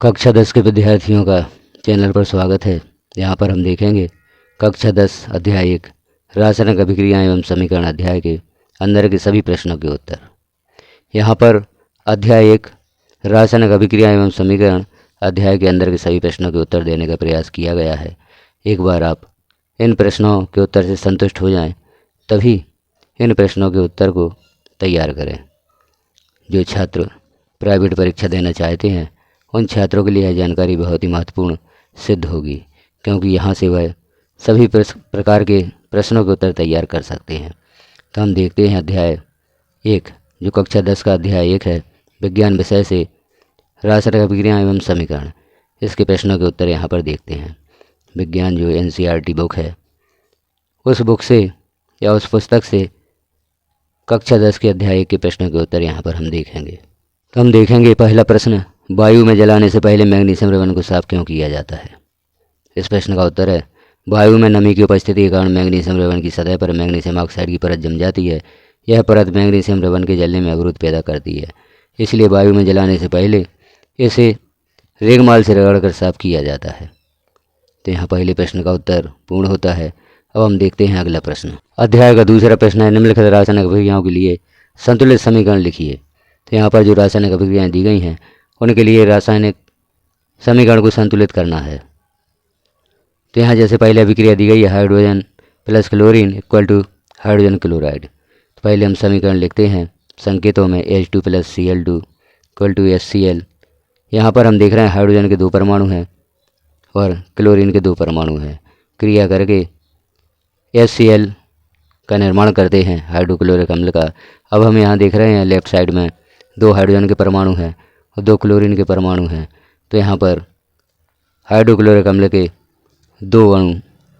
कक्षा 10 के विद्यार्थियों का चैनल पर स्वागत है। यहाँ पर हम देखेंगे कक्षा 10 अध्याय 1 रासायनिक अभिक्रियाएं एवं समीकरण अध्याय के अंदर के सभी प्रश्नों के उत्तर। यहाँ पर अध्याय 1 रासायनिक अभिक्रियाएं एवं समीकरण अध्याय के अंदर के सभी प्रश्नों के उत्तर देने का प्रयास किया गया है। एक बार आप इन प्रश्नों के उत्तर से संतुष्ट हो जाएं, तभी इन प्रश्नों के उत्तर को तैयार करें। जो छात्र प्राइवेट परीक्षा देना चाहते हैं उन छात्रों के लिए यह जानकारी बहुत ही महत्वपूर्ण सिद्ध होगी, क्योंकि यहाँ से वह सभी प्रकार के प्रश्नों के उत्तर तैयार कर सकते हैं। तो हम देखते हैं अध्याय 1 जो कक्षा 10 का अध्याय 1 है, विज्ञान विषय से रासायनिक अभिक्रियाएं एवं समीकरण। इसके प्रश्नों के उत्तर यहाँ पर देखते हैं। विज्ञान जो NCERT बुक है, उस बुक से या उस पुस्तक से कक्षा 10 के अध्याय 1 के प्रश्नों के उत्तर यहाँ पर हम देखेंगे। तो हम देखेंगे पहला प्रश्न, वायु में जलाने से पहले मैग्नीशियम रिबन को साफ क्यों किया जाता है। इस प्रश्न का उत्तर है, वायु में नमी की उपस्थिति के कारण मैग्नीशियम रिबन की सतह पर मैग्नीशियम ऑक्साइड की परत जम जाती है। यह परत मैग्नीशियम रिबन के जलने में अवरोध पैदा करती है, इसलिए वायु में जलाने से पहले इसे रेगमाल से रगड़कर साफ किया जाता है। तो यहाँ पहले प्रश्न का उत्तर पूर्ण होता है। अब हम देखते हैं अगला प्रश्न। अध्याय का दूसरा प्रश्न है, निम्नलिखित रासायनिक अभिक्रियाओं के लिए संतुलित समीकरण लिखिए। तो यहाँ पर जो रासायनिक अभिक्रियाएँ दी गई हैं उनके लिए रासायनिक समीकरण को संतुलित करना है। तो यहाँ जैसे पहले अभिक्रिया दी गई है, hydrogen plus chlorine equal to hydrogen chloride. तो पहले हम समीकरण लिखते हैं संकेतों में H2 plus Cl2 equal to HCl। यहाँ पर हम देख रहे हैं हाइड्रोजन के 2 परमाणु हैं और क्लोरीन के 2 परमाणु हैं। क्रिया करके HCl का निर्माण करते हैं हाइड्रोक्लोरिक अम्ल का। अब हम यहाँ देख रहे हैं लेफ्ट साइड में 2 हाइड्रोजन के परमाणु हैं और 2 क्लोरीन के परमाणु हैं। तो यहाँ पर हाइड्रोक्लोरिक अम्ल के 2 अणु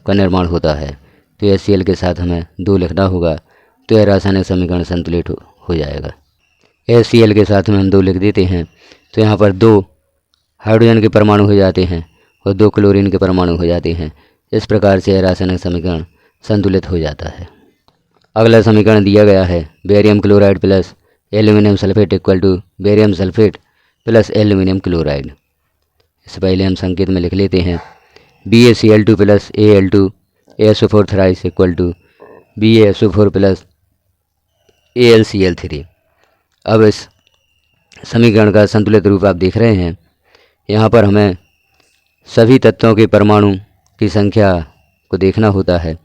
का निर्माण होता है। तो HCl के साथ हमें 2 लिखना होगा, तो यह रासायनिक समीकरण संतुलित हो जाएगा। HCl के साथ में हम 2 लिख देते हैं, तो यहाँ पर 2 हाइड्रोजन के परमाणु हो जाते हैं और 2 क्लोरीन के परमाणु हो जाते हैं। इस प्रकार से यह रासायनिक समीकरण संतुलित हो जाता है। अगला समीकरण दिया गया है, barium chloride plus aluminium sulphate equal to barium sulphate plus aluminium chloride. इससे पहले हम संकेत में लिख लेते हैं BaCl2 plus Al2 ASO4 thrice equal to BaSO4 plus AlCl3। अब इस समीकरण का संतुलित रूप आप देख रहे हैं। यहाँ पर हमें सभी तत्वों के परमाणु की संख्या को देखना होता है।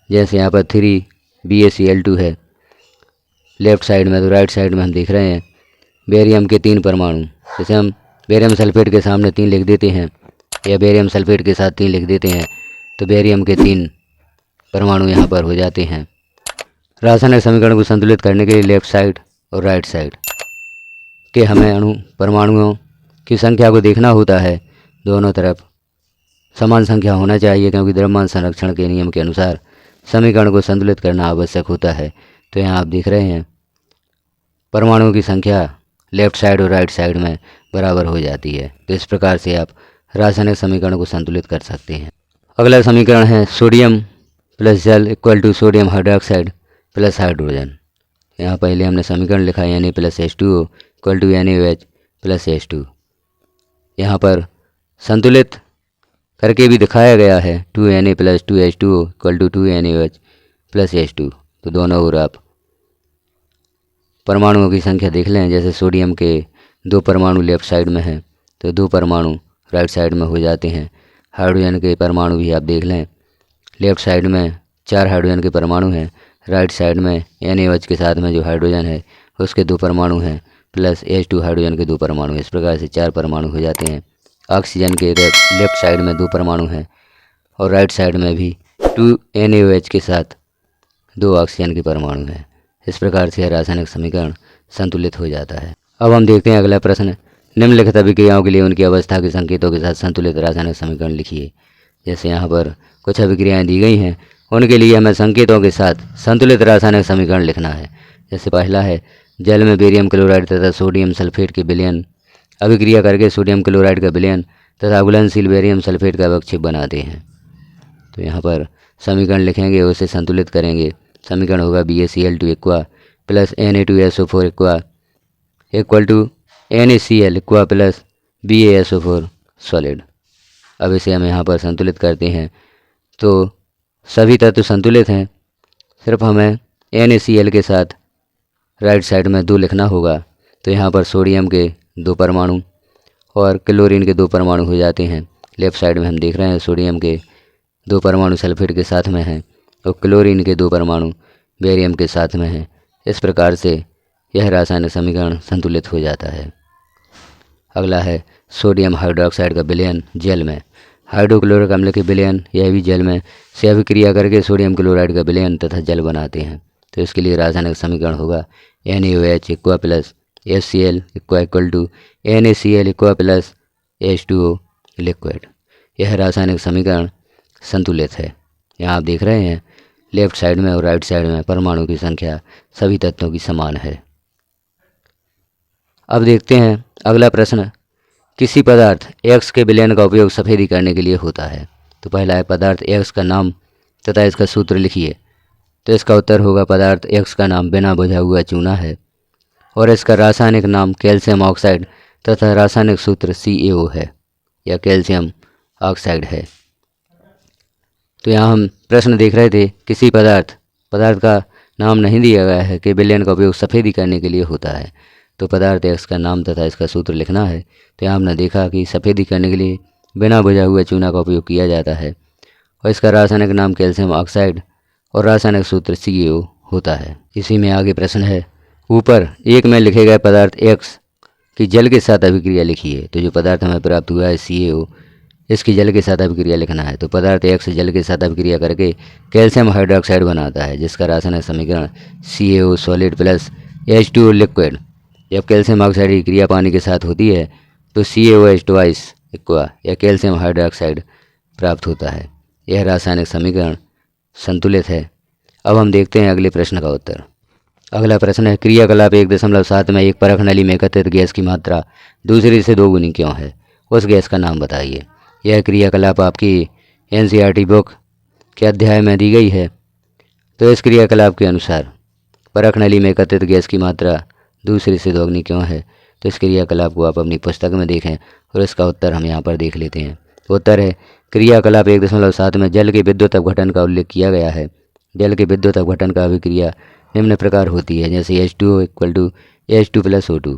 जैसे यहाँ पर 3 BaCl2 है लेफ़्ट साइड में, तो राइट साइड में हम देख रहे हैं बेरियम के 3 परमाणु। जैसे हम बेरियम सल्फेट के सामने 3 लिख देते हैं या बेरियम सल्फेट के साथ 3 लिख देते हैं, तो बेरियम के 3 परमाणु यहाँ पर हो जाते हैं। रासायनिक समीकरण को संतुलित करने के लिए लेफ़्ट साइड और राइट साइड के हमें परमाणुओं की संख्या को देखना होता है। दोनों तरफ समान संख्या होना चाहिए, क्योंकि द्रव्यमान संरक्षण के नियम के अनुसार समीकरण को संतुलित करना आवश्यक होता है। तो यहाँ आप देख रहे हैं परमाणुओं की संख्या लेफ़्ट साइड और राइट साइड में बराबर हो जाती है। तो इस प्रकार से आप रासायनिक समीकरण को संतुलित कर सकते हैं। अगला समीकरण है सोडियम प्लस जल equal to sodium hydroxide plus hydrogen. यहाँ पहले हमने समीकरण लिखा है Na plus H2O equal to NaOH plus H2। यहाँ पर संतुलित करके भी दिखाया गया है 2Na plus 2H2O equal to 2NaOH plus H2। तो दोनों ओर आप परमाणुओं की संख्या देख लें। जैसे सोडियम के 2 परमाणु लेफ़्ट साइड में हैं, तो 2 परमाणु राइट साइड में हो जाते हैं। हाइड्रोजन के परमाणु भी आप देख लें, लेफ़्ट साइड में 4 हाइड्रोजन के परमाणु हैं, राइट साइड में NaOH के साथ में जो हाइड्रोजन है उसके 2 परमाणु हैं प्लस H2 हाइड्रोजन के 2 परमाणु। इस प्रकार से 4 परमाणु हो जाते हैं। ऑक्सीजन के लेफ़्ट साइड में 2 परमाणु हैं और राइट साइड में भी 2 NaOH के साथ 2 ऑक्सीजन के परमाणु हैं। इस प्रकार से रासायनिक समीकरण संतुलित हो जाता है। अब हम देखते हैं अगला प्रश्न, निम्नलिखित अभिक्रियाओं के लिए उनकी अवस्था के संकेतों के साथ संतुलित रासायनिक समीकरण लिखिए। जैसे यहाँ पर कुछ अभिक्रियाएँ दी गई हैं, उनके लिए हमें संकेतों के साथ संतुलित रासायनिक समीकरण लिखना है। जैसे पहला है, जल में बेरियम क्लोराइड तथा सोडियम सल्फेट के विलयन अभिक्रिया करके सोडियम क्लोराइड का विलयन तथा घुलनशील बेरियम सल्फेट का अवक्षेप बनाते हैं। तो यहाँ पर समीकरण लिखेंगे, उसे संतुलित करेंगे। समीकरण होगा BaCl2 aqua plus Na2SO4 aqua equal to NaCl aqua plus BaSO4 solid. अब इसे हम यहाँ पर संतुलित करते हैं तो सभी तत्व संतुलित हैं, सिर्फ हमें NaCl के साथ राइट साइड में 2 लिखना होगा। तो यहाँ पर सोडियम के 2 परमाणु और क्लोरीन के 2 परमाणु हो जाते हैं। लेफ्ट साइड में हम देख रहे हैं सोडियम के 2 परमाणु सल्फेट के साथ में हैं और क्लोरीन के 2 परमाणु बेरियम के साथ में हैं। इस प्रकार से यह रासायनिक समीकरण संतुलित हो जाता है। अगला है सोडियम हाइड्रोक्साइड का विलयन जल में। हाइड्रोक्लोरिक अम्ल के विलयन, यह भी जल में से अभिक्रिया करके सोडियम क्लोराइड का विलयन तथा जल बनाते हैं। तो इसके लिए रासायनिक समीकरण होगा NaOH aqua plus HCl equal to NaCl aqua plus H2O liquid. यह रासायनिक समीकरण संतुलित है। यहाँ आप देख रहे हैं लेफ्ट साइड में और राइट साइड में परमाणु की संख्या सभी तत्वों की समान है। अब देखते हैं अगला प्रश्न, किसी पदार्थ X के विलयन का उपयोग सफ़ेदी करने के लिए होता है। तो पहला है पदार्थ X का नाम तथा इसका सूत्र लिखिए। तो इसका उत्तर होगा पदार्थ X का नाम बिना बुझा हुआ चूना है और इसका रासायनिक नाम कैल्शियम ऑक्साइड तथा रासायनिक सूत्र CaO है या कैल्शियम ऑक्साइड है। तो यहाँ हम प्रश्न देख रहे थे, किसी पदार्थ का नाम नहीं दिया गया है कि विलयन का उपयोग सफ़ेदी करने के लिए होता है। तो पदार्थ X का नाम तथा इसका सूत्र लिखना है। तो यहाँ हमने देखा कि सफ़ेदी करने के लिए बिना बुझा हुए चूना का उपयोग किया जाता है और इसका रासायनिक नाम कैल्शियम ऑक्साइड और रासायनिक सूत्र CaO होता है। इसी में आगे प्रश्न है, ऊपर एक में लिखे गए पदार्थ X की जल के साथ अभिक्रिया लिखिए। तो जो पदार्थ हमें प्राप्त हुआ है CaO, इसकी जल के साथ अभिक्रिया लिखना है। तो पदार्थ X जल के साथ अभिक्रिया करके कैल्शियम हाइड्रोक्साइड बनाता है, जिसका रासायनिक समीकरण CaO solid plus H2O liquid. जब कैल्शियम ऑक्साइड की क्रिया पानी के साथ होती है तो CaOH इक्वा या कैल्शियम हाइड्रोक्साइड प्राप्त होता है। यह रासायनिक समीकरण संतुलित है। अब हम देखते हैं अगले प्रश्न का उत्तर। अगला प्रश्न है, क्रियाकलाप 1.7 में एक परख नली में एकत्रित गैस की मात्रा दूसरी से 2 गुनी क्यों है? उस गैस का नाम बताइए। यह क्रियाकलाप आपकी NCERT बुक के अध्याय में दी गई है। तो इस क्रियाकलाप के अनुसार परख नली में एकत्रित गैस की मात्रा दूसरी से 2 गुनी क्यों है? तो इस क्रियाकलाप को आप अपनी पुस्तक में देखें और इसका उत्तर हम यहाँ पर देख लेते हैं। उत्तर है, क्रियाकलाप 1.7 में जल के विद्युत अपघटन का उल्लेख किया गया है। जल के विद्युत अपघटन का अभिक्रिया निम्न प्रकार होती है, जैसे H2O equal to H2 plus O2।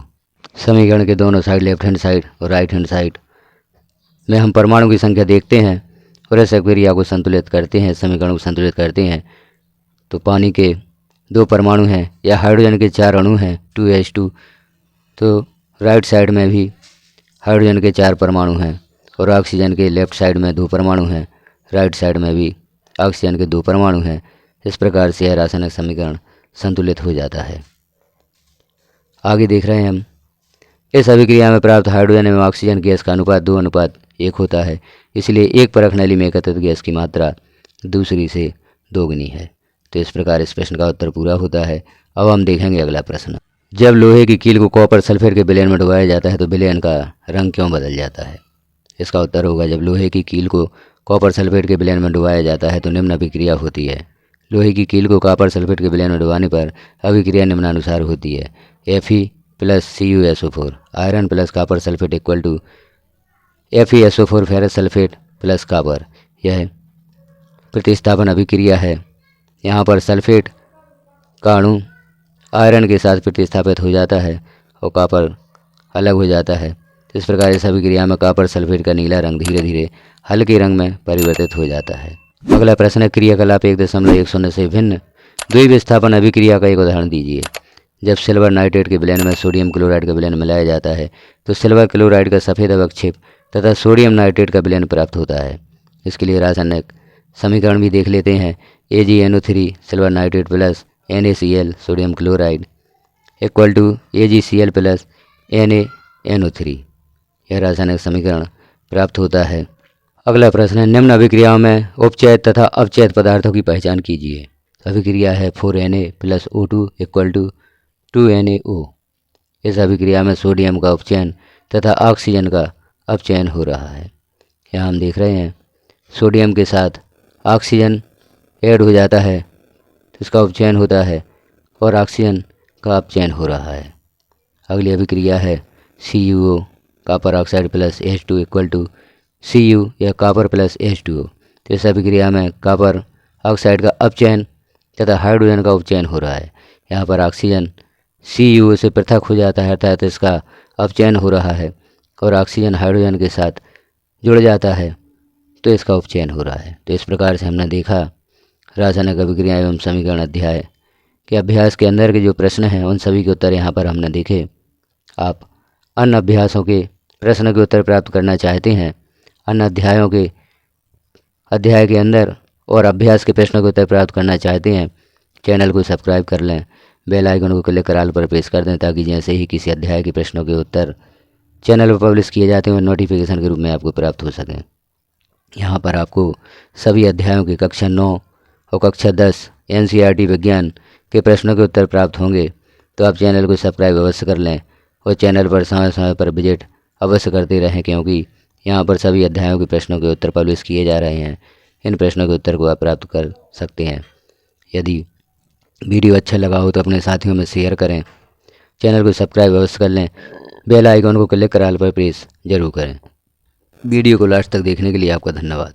समीकरण के दोनों साइड लेफ्ट हैंड साइड और राइट हैंड साइड में हम परमाणु की संख्या देखते हैं और इस अभिक्रिया को संतुलित करते हैं, समीकरण को संतुलित करते हैं। तो पानी के 2 परमाणु हैं या हाइड्रोजन के 4 अणु हैं 2H2। तो राइट साइड में भी हाइड्रोजन के 4 परमाणु हैं और ऑक्सीजन के लेफ्ट साइड में 2 परमाणु हैं, राइट साइड में भी ऑक्सीजन के 2 परमाणु हैं। इस प्रकार से यह रासायनिक समीकरण संतुलित हो जाता है। आगे देख रहे हैं हम, इस अभिक्रिया में प्राप्त हाइड्रोजन एवं ऑक्सीजन गैस का अनुपात 2:1 होता है, इसलिए एक परख नली में एकत्रित गैस की मात्रा दूसरी से 2 गुनी है। तो इस प्रकार इस प्रश्न का उत्तर पूरा होता है। अब हम देखेंगे अगला प्रश्न, जब लोहे की कील को कॉपर सल्फेट के विलयन में डुबाया जाता है तो विलयन का रंग क्यों बदल जाता है? इसका उत्तर होगा, जब लोहे की कील को कॉपर सल्फेट के विलयन में डुबाया जाता है तो निम्न अभिक्रिया होती है। लोहे की कील को कॉपर सल्फेट के विलयन में डुबाने पर अभिक्रिया निम्नानुसार होती है। Fe plus CuSO4 iron plus copper sulphate equal to FeSO4 ferrous sulphate plus copper. यह प्रतिस्थापन अभिक्रिया है। यहाँ पर सल्फेट का अणु आयरन के साथ प्रतिस्थापित हो जाता है और कॉपर अलग हो जाता है। इस प्रकार इस अभिक्रिया में कॉपर सल्फेट का नीला रंग धीरे धीरे हल्के रंग में परिवर्तित हो जाता है। अगला प्रश्न है, क्रियाकलाप 1.10 से भिन्न द्विविस्थापन अभिक्रिया का एक उदाहरण दीजिए। जब सिल्वर नाइट्रेट के विलयन में सोडियम क्लोराइड का विलयन मिलाया जाता है तो सिल्वर क्लोराइड का सफ़ेद अवक्षेप तथा सोडियम नाइट्रेट का विलयन प्राप्त होता है। इसके लिए रासायनिक समीकरण भी देख लेते हैं। AgNO3 silver nitrate plus NaCl sodium chloride equal to AgCl plus NaNO3। यह रासायनिक समीकरण प्राप्त होता है। अगला प्रश्न है, निम्न अभिक्रियाओं में उपचयित तथा अपचयित पदार्थों की पहचान कीजिए। अभिक्रिया है 4Na plus O2 equal to 2NaO। इस अभिक्रिया में सोडियम का उपचयन तथा ऑक्सीजन का अपचयन हो रहा है। यहाँ हम देख रहे हैं सोडियम के साथ ऑक्सीजन ऐड हो जाता है तो इसका उपचयन होता है और ऑक्सीजन का अपचयन हो रहा है। अगली अभिक्रिया है CuO copper oxide plus H2 equal to Cu या कॉपर प्लस H2O। तो इस अभिक्रिया में कॉपर ऑक्साइड का अपचयन तथा हाइड्रोजन का उपचयन हो रहा है। यहाँ पर ऑक्सीजन Cu से पृथक हो जाता है, अर्थात इसका अपचयन हो रहा है, और ऑक्सीजन हाइड्रोजन के साथ जुड़ जाता है तो इसका उपचयन हो रहा है। तो इस प्रकार से हमने देखा रासायनिक अभिक्रिया एवं समीकरण अध्याय के अभ्यास के अंदर के जो प्रश्न हैं उन सभी के उत्तर यहाँ पर हमने देखे। आप अन्य अभ्यासों के प्रश्न के उत्तर प्राप्त करना चाहते हैं, अन्य अध्यायों के अध्याय के अंदर और अभ्यास के प्रश्नों के उत्तर प्राप्त करना चाहते हैं, चैनल को सब्सक्राइब कर लें, बेल आइकन को क्लिक कर ऑल पर प्रेस कर दें, ताकि जैसे ही किसी अध्याय के प्रश्नों के उत्तर चैनल पर पब्लिश किए जाते हैं नोटिफिकेशन के रूप में आपको प्राप्त हो सकें। यहाँ पर आपको सभी अध्यायों की कक्षा 9 और कक्षा 10 NCERT विज्ञान के प्रश्नों के उत्तर प्राप्त होंगे। तो आप चैनल को सब्सक्राइब अवश्य कर लें और चैनल पर समय समय पर विजिट अवश्य करते रहें, क्योंकि यहाँ पर सभी अध्यायों के प्रश्नों के उत्तर पब्लिश किए जा रहे हैं। इन प्रश्नों के उत्तर को आप प्राप्त कर सकते हैं। यदि वीडियो अच्छा लगा हो तो अपने साथियों में शेयर करें, चैनल को सब्सक्राइब अवश्य कर लें, बेल आइकन को क्लिक कर ऑल पर प्रेस जरूर करें। वीडियो को लास्ट तक देखने के लिए आपका धन्यवाद।